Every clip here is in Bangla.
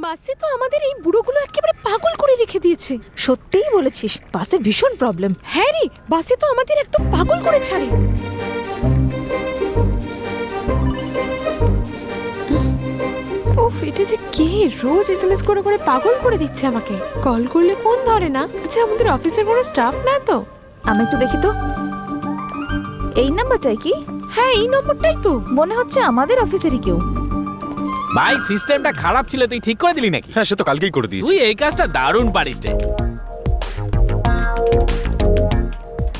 বাসে তো আমাদের এই বুড়োগুলো একেবারে পাগল করে রেখে দিয়েছে। সত্যিই বলেছিস, বাসে ভীষণ প্রবলেম। হ্যাঁ রে, বাসে তো আমাদের একদম পাগল করে ছাড়ে। উফ, এটা যে কে রোজ এসএমএস করে করে পাগল করে দিচ্ছে আমাকে। কল করলে ফোন ধরে না। আচ্ছা, আমাদের অফিসের কোনো স্টাফ না তো? আমি একটু দেখি তো। এই নাম্বারটাই কি? হ্যাঁ, এই নম্বরটাই তো। মনে হচ্ছে আমাদের অফিসেরই কেউ। ভাই, সিস্টেমটা খারাপ ছিল, তুই ঠিক করে দিলি নাকি? হ্যাঁ, সে তো কালকেই করে দিয়েছি। তুই এই কাজটা দারুণ পারিস রে।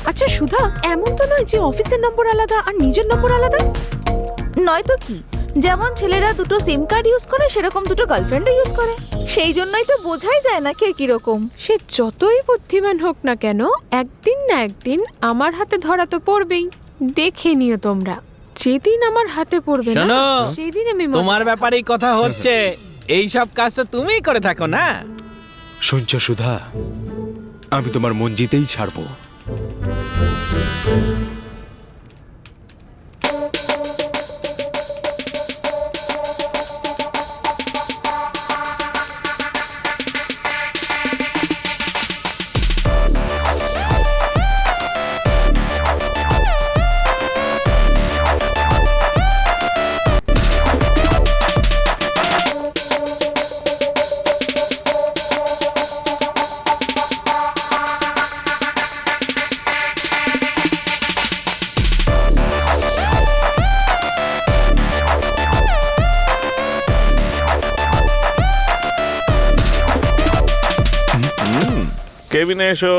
আচ্ছা সুধা, এমন তো নয় যে অফিসের নম্বর আলাদা আর নিজের নম্বর আলাদা। নয়তো কি, যেমন ছেলেরা দুটো সিম কার্ড ইউজ করে সেরকম দুটো গার্লফ্রেন্ডও ইউজ করে। সেই জন্যই তো বোঝাই যায় না কে কিরকম। সে যতই বুদ্ধিমান হোক না কেন, একদিন না একদিন আমার হাতে ধরা তো পড়বেই। দেখে নিও তোমরা, যেদিন আমার হাতে পড়বে না শোনো, সেদিন আমি তোমার ব্যাপারেই কথা হচ্ছে। এই সব কাজ তো তুমিই করে থাকো না? শুনছো সুধা, আমি তোমার মন জিতেই ছাড়বো। কেবিনে এসো।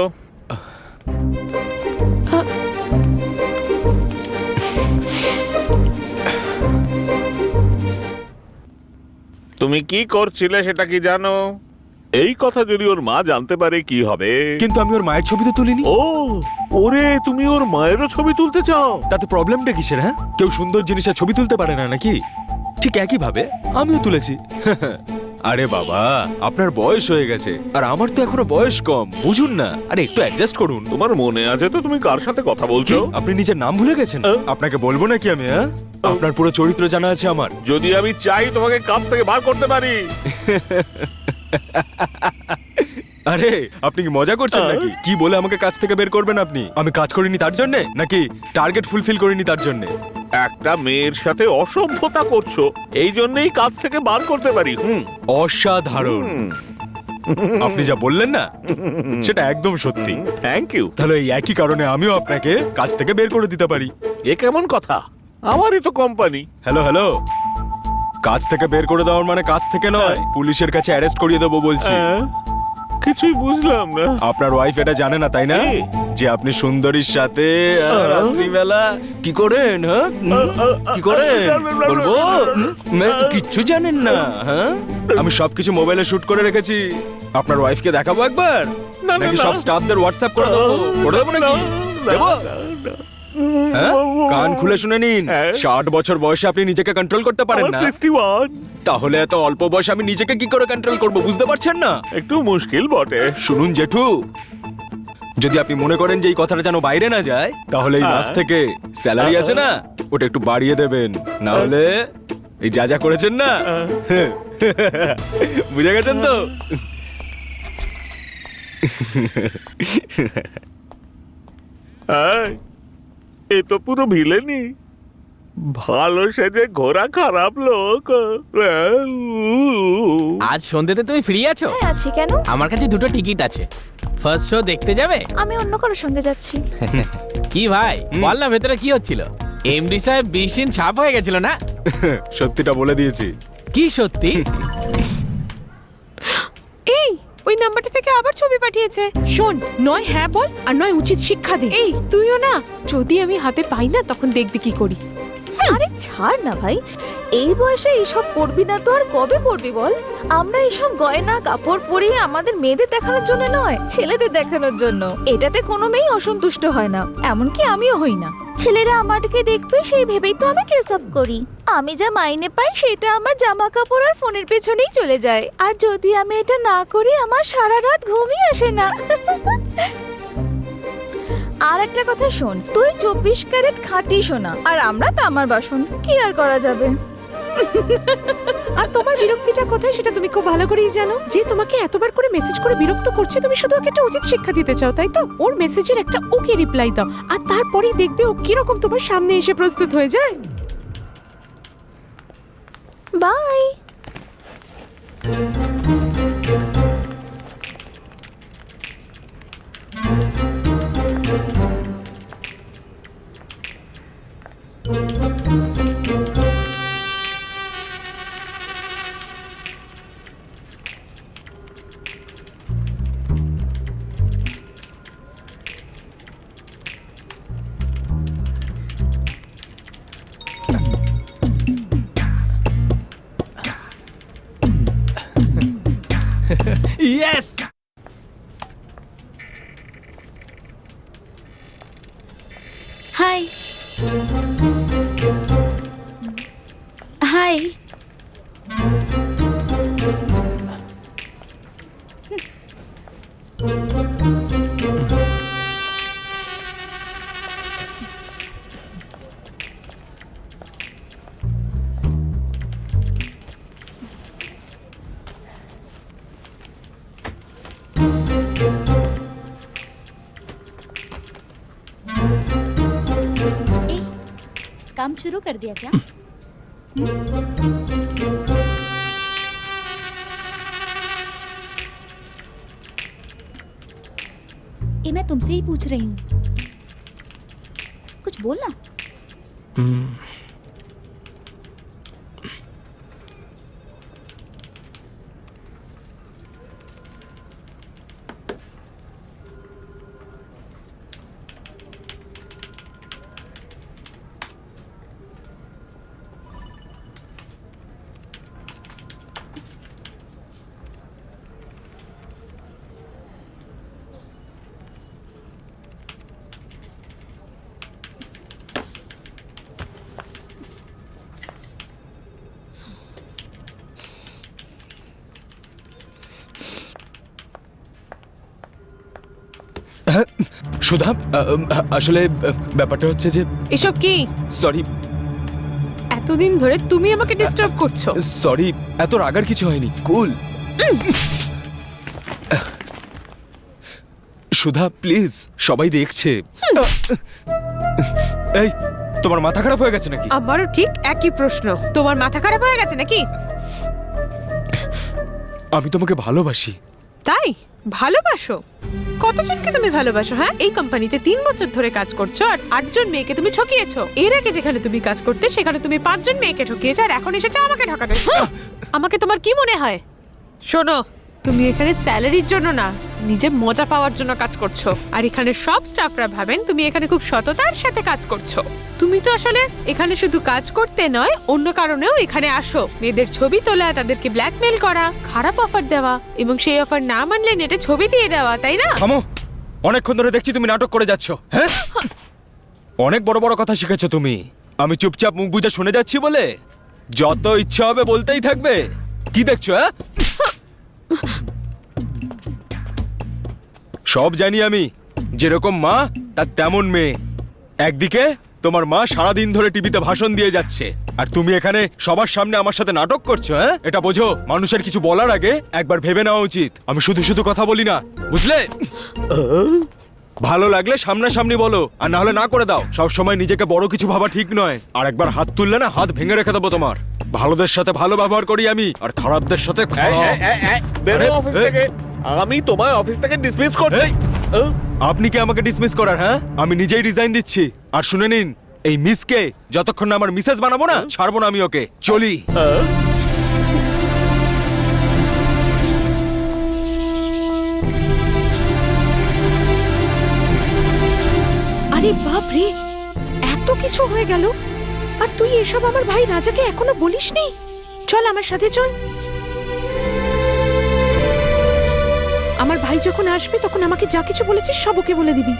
তুমি কি করছিলে সেটা কি জানো? এই কথা যদি ওর মা জানতে পারে কি হবে? কিন্তু আমি ওর মায়ের ছবি তো তুলিনি। ও ওরে, তুমি ওর মায়েরও ছবি তুলতে চাও? তাতে প্রবলেমটা কিসের? হ্যাঁ, কেউ সুন্দর জিনিসের ছবি তুলতে পারে না নাকি? ঠিক একই ভাবে আমিও তুলেছি। আরে বাবা, আপনার বয়স হয়ে গেছে আর আমার তো এখনো বয়স কম, বুঝুন না। আরে একটু অ্যাডজাস্ট করুন। তোমার মনে আছে তো তুমি কার সাথে কথা বলছো? আপনি নিজের নাম ভুলে গেছেন? আপনাকে বলবো নাকি আমি? হ্যাঁ, আপনার পুরো চরিত্র জানা আছে আমার। যদি আমি চাই তোমাকে কাজ থেকে বার করতে পারি। আরে আপনি কি মজা করছেন নাকি? কি বলে আমাকে কাজ থেকে বের করবেন আপনি? আমি কাজ করিনি তার জন্য, নাকি টার্গেট ফুলফিল করিনি তার জন্য? একটা মেয়ের সাথে অসভ্যতা করছো, এই জন্যই কাজ থেকে বার করতে পারি। অসাধারণ। আপনি যা বললেন না, সেটা একদম সত্যি। Thank you. তাহলে এই একই কারণে আমিও আপনাকে কাজ থেকে বের করে দিতে পারি। এ কেমন কথা? আমারই তো কোম্পানি। হ্যালো হ্যালো, কাজ থেকে বের করে দেওয়ার মানে কাজ থেকে নয়, পুলিশের কাছে অ্যারেস্ট করিয়ে দেবো বলছি। কিছুই বুঝলাম না। আপনার ওয়াইফ এটা জানে না তাই না, যে আপনি সুন্দরীর সাথে রাত্রিবেলা কি করেন? হ্যাঁ, কি করেন বলবো? কিচ্ছু জানেন না? হ্যাঁ, আমি সবকিছু মোবাইলে শুট করে রেখেছি। আপনার ওয়াইফকে দেখাবো একবার, নাকি সব স্টাফদের হোয়াটসঅ্যাপ করে দেবো? করে দেবো নাকি? দেবো? হ্যাঁ, কান খুলে শুনে নিন। 60 বছর বয়সে আপনি নিজেকে কন্ট্রোল করতে পারেন না? 61। তাহলে এত অল্প বয়সে আমি নিজেকে কি করে কন্ট্রোল করব, বুঝতে পারছেন না? একটু মুশকিল বটে। শুনুন জেঠু, যদি আপনি মনে করেন যে এই কথাটা যেন বাইরে না যায়, তাহলে এই মাস থেকে স্যালারি আছে না, ওটা একটু বাড়িয়ে দেবেন। না হলে এই যা যা করেছেন না, বুঝে গেছেন তো? এ তো পুরো ভিলেনি। ভালো সেজে ঘোরা খারাপ লোক। আজ সন্ধ্যেতে তুমি ফ্রি আছো? হ্যাঁ আছি, কেন? আমার কাছে দুটো টিকিট আছে, ফার্স্ট শো দেখতে যাবে? আমি অন্য কারোর সঙ্গে যাচ্ছি। কি ভাই, বল না ভেতরে কি হচ্ছিল? এমডি সাহেব 20 দিন ছাপ হয়ে গেছিল না? সত্যিটা বলে দিয়েছি। কি সত্যি? এই, ওই নাম্বারটা থেকে আবার ছবি পাঠিয়েছে। শোন, নয় হ্যাঁ বল আর নয় উচিত শিক্ষা দে। এই তুইও না, যদি আমি হাতে পাই না তখন দেখবি কি করি। আরে ছাড় না ভাই, এই বয়সে এইসব পড়বি না তো আর কবে পড়বি বল? আমরা এইসব গয়না কাপড় পরিয়ে আমাদের মেয়েদের দেখানোর জন্য নয়, ছেলেদের দেখানোর জন্য। এটাতে কোনো মেয়েই অসন্তুষ্ট হয় না, এমনকি আমিও হই না। ছেলেরা আমাদেরকে দেখবে সেই ভেবেই তো আমি ড্রেস আপ করি। আমি যা মাইনে পাই সেটা আমার জামা কাপড় আর ফোনের পেছনেই চলে যায়। আর যদি আমি এটা না করি আমার সারা রাত ঘুমই আসে না। আর একটা কথা শোন, তুই 24 ক্যারেট খাঁটি সোনা আর আমরা তামার বাসন, কি আর করা যাবে? আর তোমার বিরক্তিটা কোথায় সেটা তুমি খুব ভালো করেই জানো। যে তোমাকে এতবার করে মেসেজ করে বিরক্ত করছে, তুমি শুধু ওকে একটা উচিত শিক্ষা দিতে চাও, তাই তো? ওর মেসেজের একটা ওকে রিপ্লাই দাও, আর তারপরেই দেখবে ও কিরকম তোমার সামনে এসে প্রস্তুত হয়ে যায়। বাই। ইয়েস। হাই। হাই। काम शुरू कर दिया क्या? ये मैं तुमसे ही पूछ रही हूँ, कुछ बोलना। সুধা, আসলে ব্যাপারটা হচ্ছে যে, এসব কি? সরি এতদিন ধরে তুমি আমাকে ডিস্টার্ব করছো। সরি, এত রাগার কিছু হয়নি, কুল। সুধা প্লিজ, সবাই দেখছে। এই, তোমার মাথা খারাপ হয়ে গেছে নাকি? আমারও ঠিক একই প্রশ্ন, তোমার মাথা খারাপ হয়ে গেছে নাকি? আমি তোমাকে ভালোবাসি। তাই ভালোবাসো? কতজনকে তুমি ভালোবাসো? হ্যাঁ, এই কোম্পানিতে 3 বছর ধরে কাজ করছো আর 8 জন মেয়েকে তুমি ঠকিয়েছো। এর আগে যেখানে তুমি কাজ করতে সেখানে তুমি 5 জন মেয়েকে ঠকিয়েছো, আর এখন এসেছো আমাকে ঠকাতে। আমাকে তোমার কি মনে হয়? শোনো, তুমি এখানে স্যালারির জন্য না, নিজের মজা পাওয়ার জন্য কাজ করছো। আর এখানে সব স্টাফরা ভাবেন তুমি এখানে খুব সততার সাথে কাজ করছো। তুমি তো আসলে এখানে শুধু কাজ করতে নয়, অন্য কারণেও এখানে আসো। মেয়েদের ছবি তোলা, তাদেরকে ব্ল্যাকমেল করা, খারাপ অফার দেওয়া, এবং সেই অফার না মানলে নেটে ছবি দিয়ে দেওয়া, তাই না? থামো, অনেকক্ষণ ধরে দেখছি তুমি নাটক করে যাচ্ছ। হ্যাঁ, অনেক বড় বড় কথা শিখেছো তুমি। আমি চুপচাপ মুখ বুজে শুনে যাচ্ছি বলে যত ইচ্ছা হবে বলতেই থাকবে। কি দেখছো? হ্যাঁ, সব জানি আমি। যেরকম মা তার তেমন মেয়ে। একদিকে তোমার মা সারাদিন ধরে টিভিতে ভাষণ দিয়ে যাচ্ছে, আর তুমি এখানে সবার সামনে আমার সাথে নাটক করছো। হ্যাঁ, এটা বোঝো, মানুষের কিছু বলার আগে একবার ভেবে নেওয়া উচিত। আমি শুধু শুধু কথা বলি না, বুঝলে? ভালো লাগলে সামনাসামনি বলো, আর না হলে না করে দাও। সব সময় নিজেকে বড় কিছু ভাবা ঠিক নয়। আর একবার হাত তুললে না, হাত ভেঙে রেখে দেবো তোমার। ভালোদের সাথে ভালো ব্যবহার করি আমি, আর খারাপদের সাথে খারাপ। বেরো আরে, অফিস এই। থেকে। আমি তোমায় অফিস থেকে ডিসমিস করছি। এই, আপনি কি আমাকে ডিসমিস করার? হ্যাঁ, আমি নিজেই রিজাইন দিচ্ছি। আর শুনে নিন, এই মিসকে যতক্ষণ না আমার মিসেস বানাবো না, ছাড়বো না আমি ওকে। চলি। আরে বাপ রে, এত কিছু হয়ে গেল, আর তুই এসব আমার ভাই রাজাকে এখনো বলিসনি? চল আমার সাথে চল। আমার ভাই যখন আসবে তখন আমাকে যা কিছু বলেছিস সব ওকে বলে দিবি।